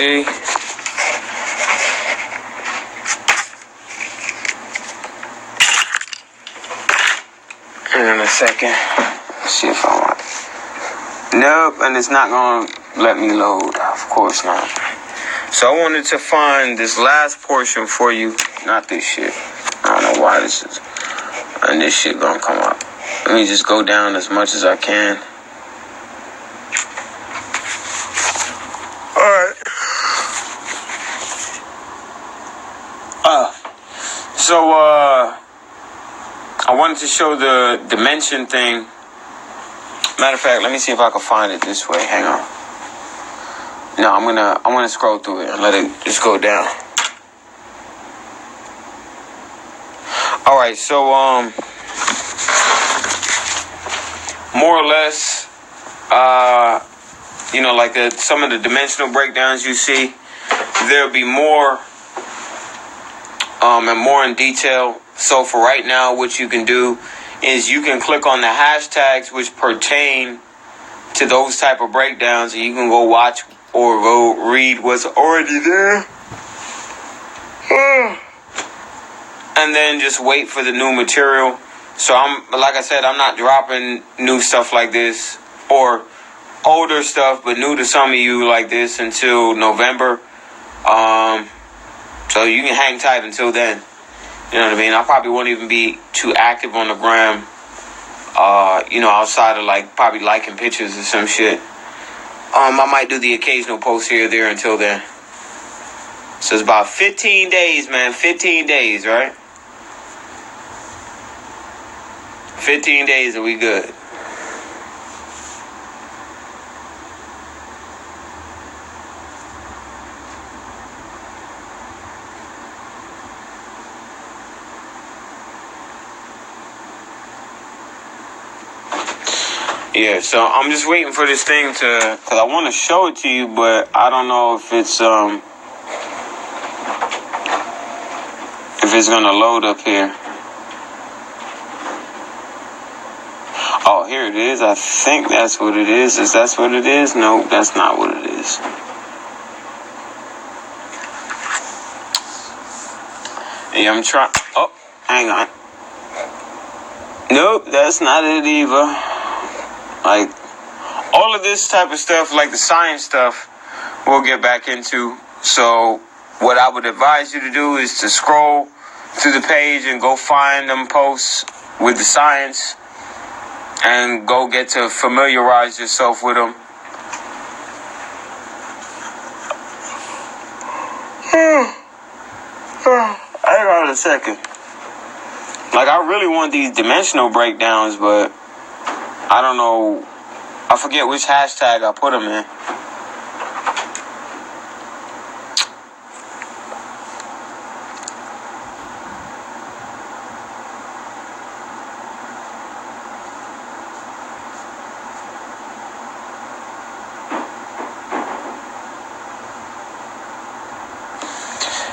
see. In a second. Let's see if I want. Nope, and it's not going to let me load. Of course not. So I wanted to find this last portion for you. Not this shit. I don't know why this is. And this shit going to come up. Let me just go down as much as I can. Alright. I wanted to show the dimension thing. Matter of fact, let me see if I can find it this way. Hang on. No, I'm gonna scroll through it and let it just go down. Alright, so more or less, like some of the dimensional breakdowns you see, there'll be more and more in detail. So for right now, what you can do is you can click on the hashtags which pertain to those type of breakdowns, and you can go watch or go read what's already there. And then just wait for the new material. So like I said, I'm not dropping new stuff like this or older stuff, but new to some of you like this until November. So you can hang tight until then. You know what I mean? I probably won't even be too active on the gram, outside of probably liking pictures or some shit. I might do the occasional post here or there until then. So it's about 15 days, man. 15 days, right? 15 days and we good. Yeah, so I'm just waiting for this thing because I want to show it to you, but I don't know if it's gonna load up here. Oh, here it is. I think that's what it is. Is that what it is? No, that's not what it is. Yeah, I'm trying. Oh, hang on. Nope, that's not it either. All of this type of stuff, like the science stuff, we'll get back into. So what I would advise you to do is to scroll through the page and go find them posts with the science and go get to familiarize yourself with them. Hang on a second. I really want these dimensional breakdowns, but I don't know. I forget which hashtag I put them in.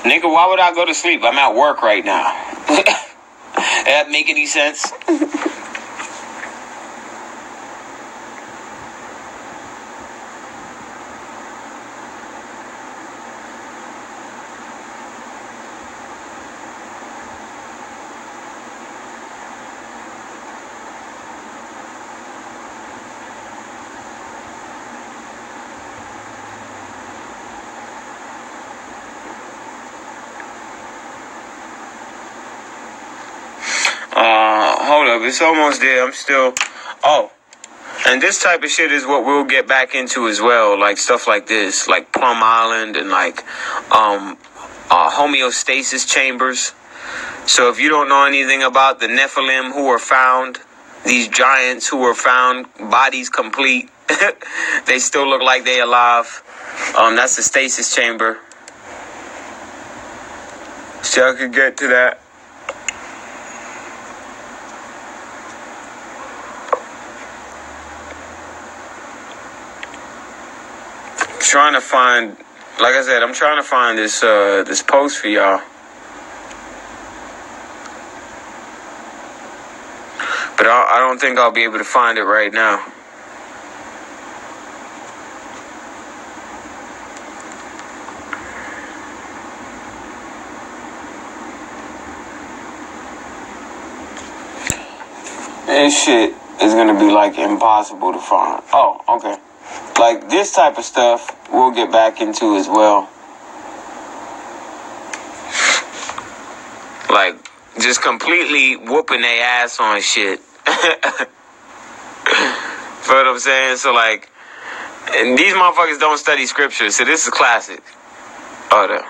Nigga, why would I go to sleep? I'm at work right now. That make any sense? Hold up, it's almost there. I'm still. Oh, and this type of shit is what we'll get back into as well, like stuff like this, like Plum Island and homeostasis chambers. So if you don't know anything about the Nephilim who were found, these giants who were found, bodies complete, they still look like they alive. That's the stasis chamber. So I could get to that. Trying to find, like I said, I'm trying to find this this post for y'all. But I don't think I'll be able to find it right now. this shit is gonna be like impossible to find. Oh, okay. Like this type of stuff we'll get back into as well. Like just completely whooping their ass on shit. Feel what I'm saying? So like, and these motherfuckers don't study scripture, so this is classic. Oh, there.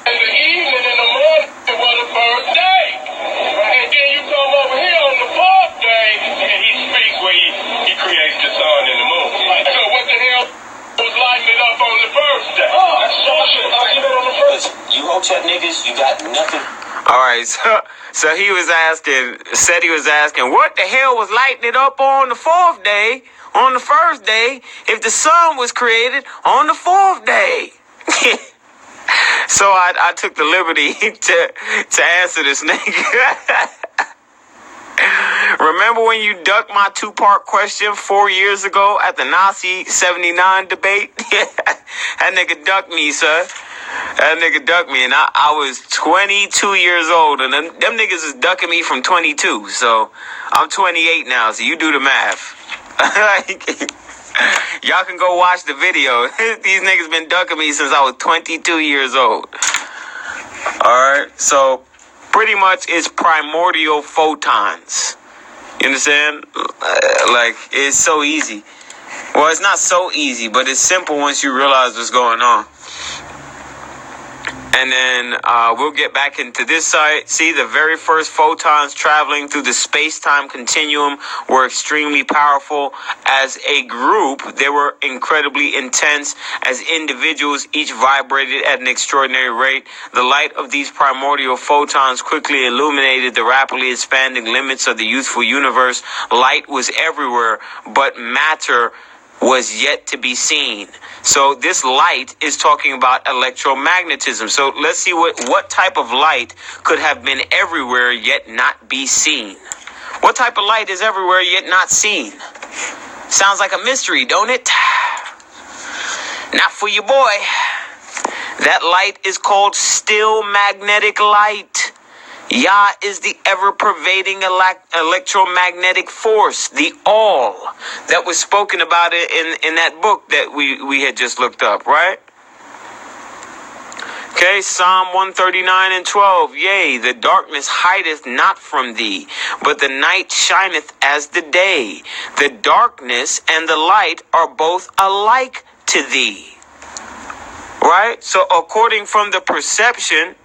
In the evening and the morning was the first day. And then you come over here on the fourth day, and he speaks where he creates the sun and the moon. So what the hell was lighting it up on the first day? Oh, that's shit. You know on the first. You Hotep niggas, you got nothing. All right, so he was asking, what the hell was lighting it up on the fourth day, on the first day, if the sun was created on the fourth day? So I took the liberty to answer this nigga. Remember when you ducked my 2-part question 4 years ago at the Nazi 79 debate? That nigga ducked me, sir. That nigga ducked me, and I was 22 years old, and them niggas is ducking me from 22, so I'm 28 now, so you do the math. Y'all can go watch the video. These niggas been ducking me since I was 22 years old. Alright, so pretty much it's primordial photons. You understand? Like, it's so easy. Well, it's not so easy, but it's simple once you realize what's going on. And then we'll get back into this side. See, the very first photons traveling through the space-time continuum were extremely powerful. As a group, they were incredibly intense. As individuals, each vibrated at an extraordinary rate. The light of these primordial photons quickly illuminated the rapidly expanding limits of the youthful universe. Light was everywhere, but matter was yet to be seen. So this light is talking about electromagnetism. So let's see what type of light could have been everywhere yet not be seen. What type of light is everywhere yet not seen? Sounds like a mystery, don't it? Not for you, boy. That light is called still magnetic light. Yah is the ever-pervading electromagnetic force, the all that was spoken about in that book that we had just looked up, right? Okay, Psalm 139 and 12. Yea, the darkness hideth not from thee, but the night shineth as the day. The darkness and the light are both alike to thee. Right? So according from the perception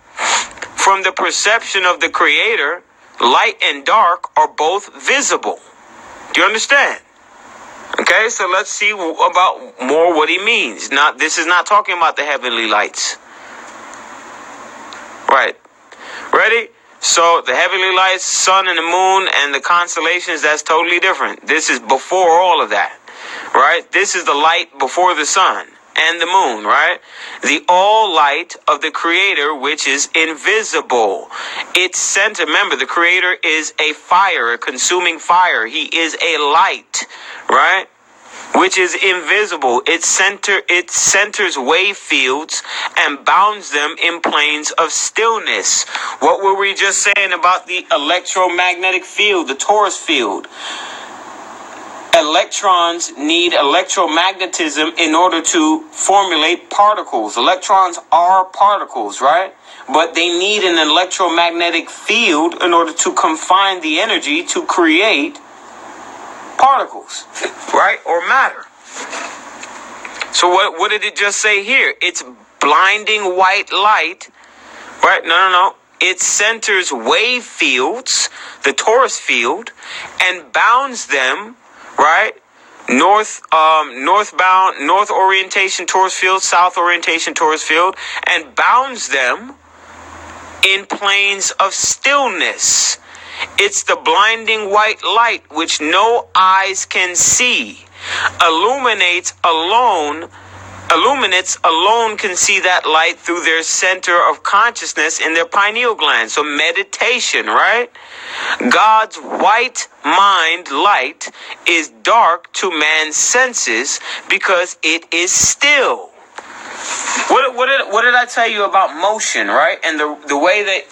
of the Creator, light and dark are both visible. Do you understand? Okay, so let's see about more what he means. Now, this is not talking about the heavenly lights. Right. Ready? So the heavenly lights, sun and the moon and the constellations, that's totally different. This is before all of that. Right? This is the light before the sun and the moon, right? The all light of the Creator, which is invisible. Its center, remember, the Creator is a fire, a consuming fire. He is a light, right? Which is invisible. It centers wave fields and bounds them in planes of stillness. What were we just saying about the electromagnetic field, the torus field? Electrons need electromagnetism in order to formulate particles. Electrons are particles, right? But they need an electromagnetic field in order to confine the energy to create particles, right? Or matter. So what did it just say here? It's blinding white light, right? No. It centers wave fields, the torus field, and bounds them, right? North orientation torus field, south orientation torus field, and bounds them in planes of stillness. It's the blinding white light which no eyes can see. Illuminates alone can see that light through their center of consciousness in their pineal gland. So meditation, right? God's white mind light is dark to man's senses because it is still. What did I tell you about motion, right? And the way that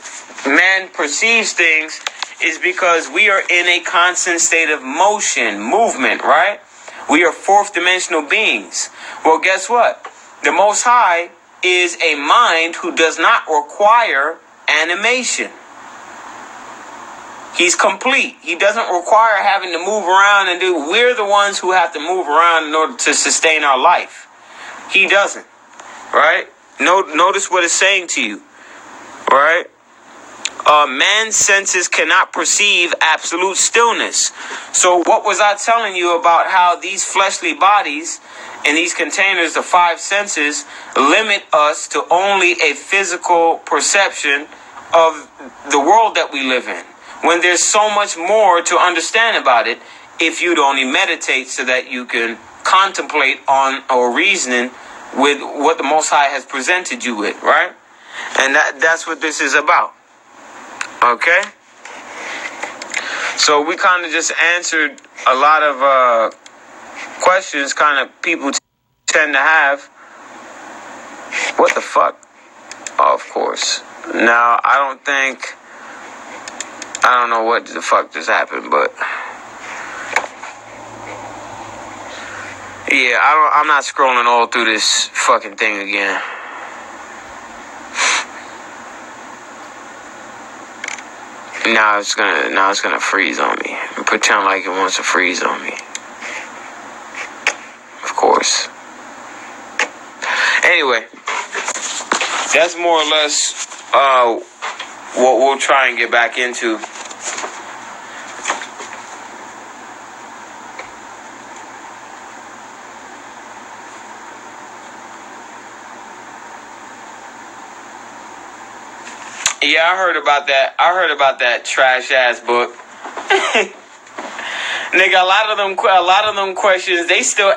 man perceives things is because we are in a constant state of motion, movement, right? We are fourth dimensional beings. Well, guess what? The Most High is a mind who does not require animation. He's complete. He doesn't require having to move around and do. We're the ones who have to move around in order to sustain our life. He doesn't. Right? Notice what it's saying to you. Right? Man's senses cannot perceive absolute stillness. So what was I telling you about how these fleshly bodies and these containers, the five senses, limit us to only a physical perception of the world that we live in, when there's so much more to understand about it if you'd only meditate so that you can contemplate on or reasoning with what the Most High has presented you with, right? And that's what this is about. Okay? So we kind of just answered a lot of questions kind of people tend to have. What the fuck? Oh, of course. Now, I don't know what the fuck just happened, but yeah, I'm not scrolling all through this fucking thing again. Now it's gonna freeze on me. Pretend like it wants to freeze on me. Of course. Anyway, that's more or less what we'll try and get back into. Yeah, I heard about that trash ass book. Nigga, a lot of them questions, they still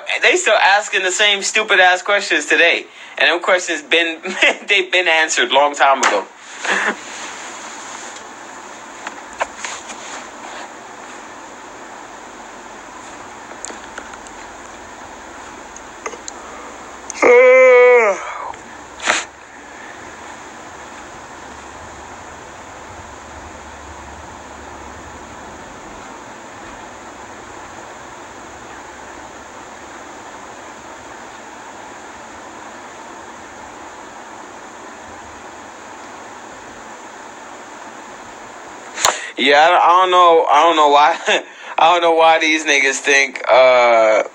asking the same stupid ass questions today. And them questions they've been answered long time ago. Yeah, I don't know why. I don't know why these niggas think the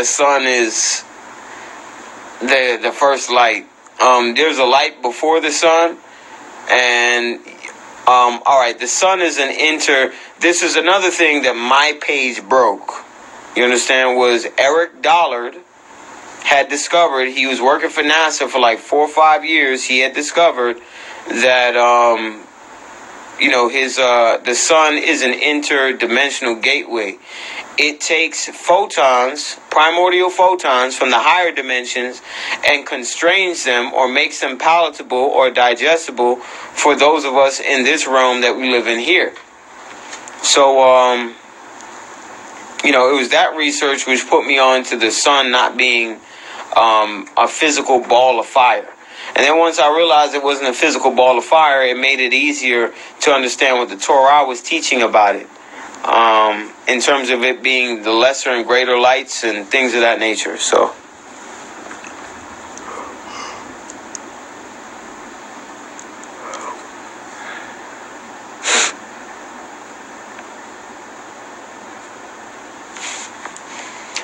sun is the first light. There's a light before the sun, and all right, the sun is This is another thing that my page broke. You understand? Was Eric Dollard had discovered, he was working for NASA for like 4 or 5 years. He had discovered that the sun is an interdimensional gateway. It takes photons, primordial photons from the higher dimensions, and constrains them or makes them palatable or digestible for those of us in this realm that we live in here. So, it was that research which put me on to the sun not being a physical ball of fire. And then once I realized it wasn't a physical ball of fire, it made it easier to understand what the Torah was teaching about it. In terms of it being the lesser and greater lights and things of that nature. So,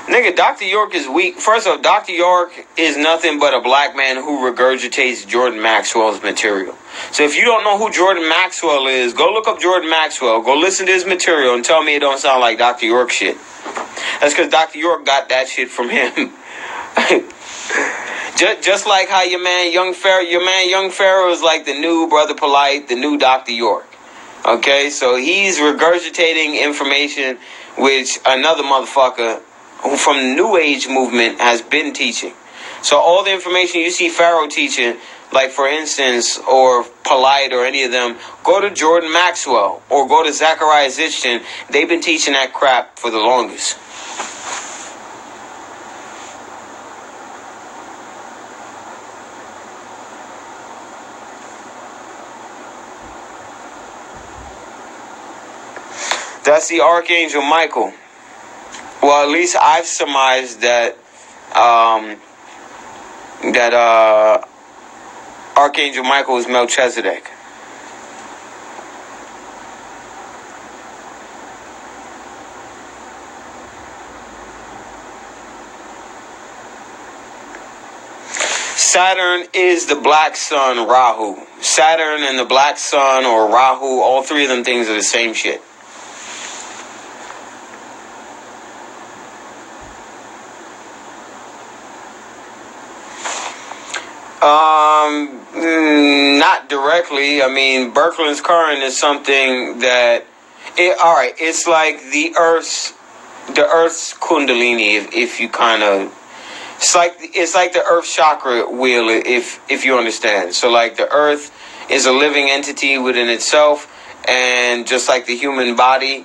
nigga, Dr. York is weak. First off, Dr. York is nothing but a black man who regurgitates Jordan Maxwell's material. So if you don't know who Jordan Maxwell is, go look up Jordan Maxwell. Go listen to his material and tell me it don't sound like Dr. York shit. That's because Dr. York got that shit from him. Just like how your man Young Pharaoh is like the new Brother Polite, the new Dr. York. Okay, so he's regurgitating information which another motherfucker who from the New Age movement has been teaching. So all the information you see Pharaoh teaching, like for instance, or Polite or any of them, go to Jordan Maxwell or go to Zachariah Zichton. They've been teaching that crap for the longest. That's the Archangel Michael. Well, at least I've surmised that Archangel Michael is Melchizedek. Saturn is the black sun, Rahu. Saturn and the black sun or Rahu, all three of them things are the same shit. Not directly. I mean, Birkeland's current is something that, alright, it's like the Earth's Kundalini, if you kind of, it's like the Earth chakra wheel, if you understand. So like the Earth is a living entity within itself, and just like the human body,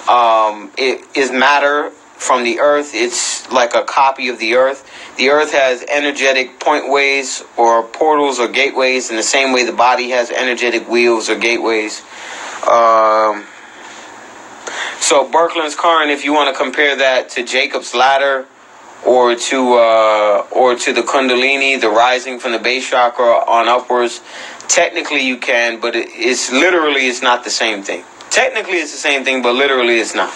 it is matter from the Earth. It's like a copy of the Earth. The Earth has energetic pointways or portals or gateways in the same way the body has energetic wheels or gateways. So Birkeland's current, if you want to compare that to Jacob's ladder, or to the Kundalini, the rising from the base chakra on upwards, technically you can, but it's not the same thing. Technically it's the same thing, but literally it's not.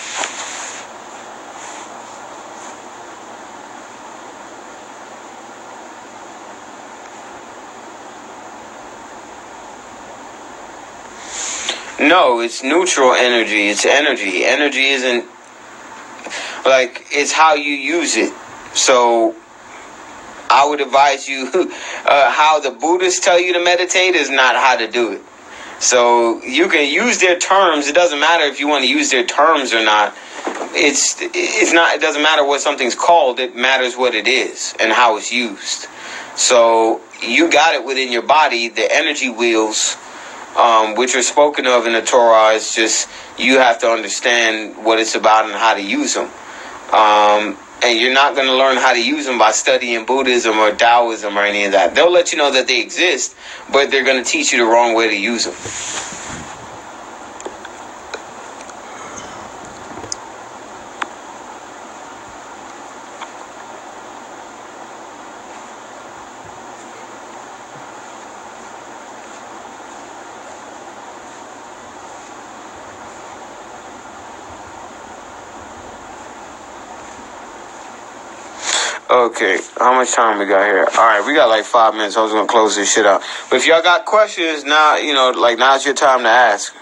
No, it's neutral energy. It's energy. Energy isn't, like, it's how you use it. So I would advise you, how the Buddhists tell you to meditate is not how to do it. So you can use their terms. It doesn't matter if you want to use their terms or not. It doesn't matter what something's called. It matters what it is and how it's used. So you got it within your body. The energy wheels, which are spoken of in the Torah, is just, you have to understand what it's about and how to use them. And you're not going to learn how to use them by studying Buddhism or Taoism or any of that. They'll let you know that they exist, but they're going to teach you the wrong way to use them. Okay, how much time we got here? Alright, we got like 5 minutes. I was going to close this shit out. But if y'all got questions, now, now's your time to ask.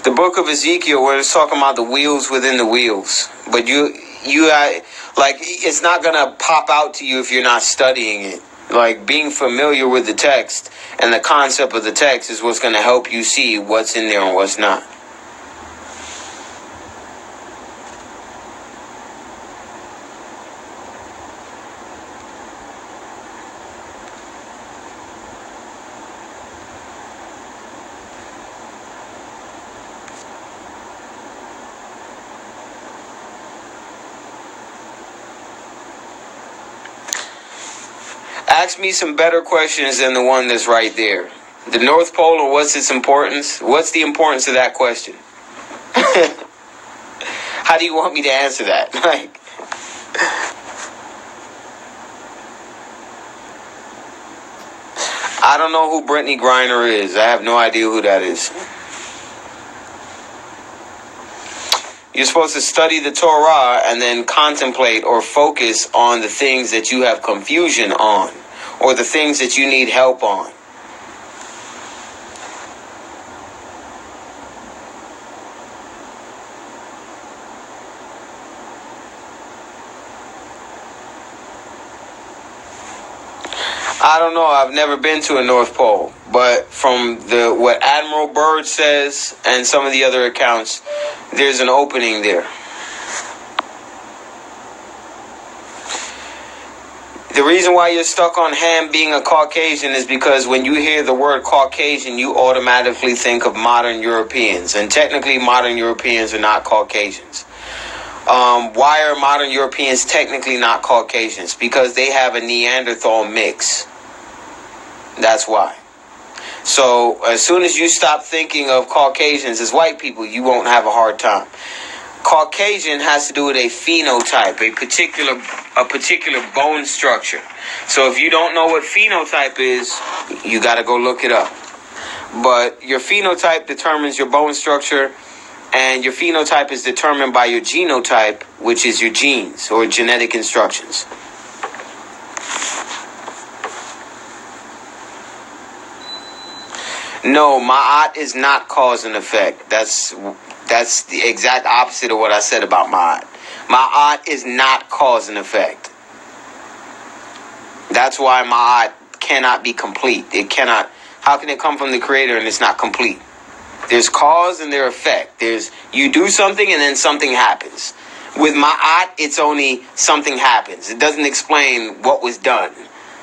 The book of Ezekiel, where it's talking about the wheels within the wheels. But it's not going to pop out to you if you're not studying it. Like, being familiar with the text and the concept of the text is what's going to help you see what's in there and what's not. Ask me some better questions than the one that's right there. The North Pole, or what's its importance? What's the importance of that question? How do you want me to answer that? I don't know who Brittany Griner is. I have no idea who that is. You're supposed to study the Torah and then contemplate or focus on the things that you have confusion on, or the things that you need help on. I don't know. I've never been to a North Pole, but from what Admiral Byrd says and some of the other accounts, there's an opening there. The reason why you're stuck on Ham being a Caucasian is because when you hear the word Caucasian, you automatically think of modern Europeans. And technically, modern Europeans are not Caucasians. Why are modern Europeans technically not Caucasians? Because they have a Neanderthal mix. That's why. So as soon as you stop thinking of Caucasians as white people, you won't have a hard time. Caucasian has to do with a phenotype, a particular bone structure. So if you don't know what phenotype is, you got to go look it up. But your phenotype determines your bone structure, and your phenotype is determined by your genotype, which is your genes or genetic instructions. No, Ma'at is not cause and effect. That's the exact opposite of what I said about Ma'at. Ma'at is not cause and effect. That's why Ma'at cannot be complete. It cannot. How can it come from the Creator and it's not complete? There's cause and there's effect. You do something and then something happens. With Ma'at, it's only something happens. It doesn't explain what was done.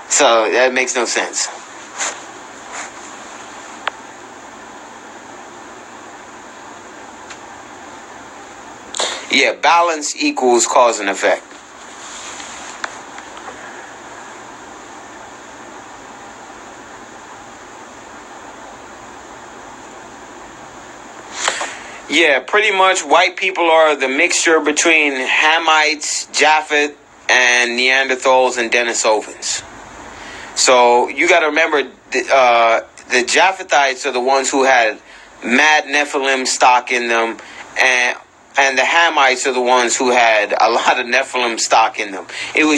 So that makes no sense. Yeah, balance equals cause and effect. Yeah, pretty much white people are the mixture between Hamites, Japhet, and Neanderthals and Denisovans. So you got to remember, the Japhethites are the ones who had mad Nephilim stock in them, and the Hamites are the ones who had a lot of Nephilim stock in them. It was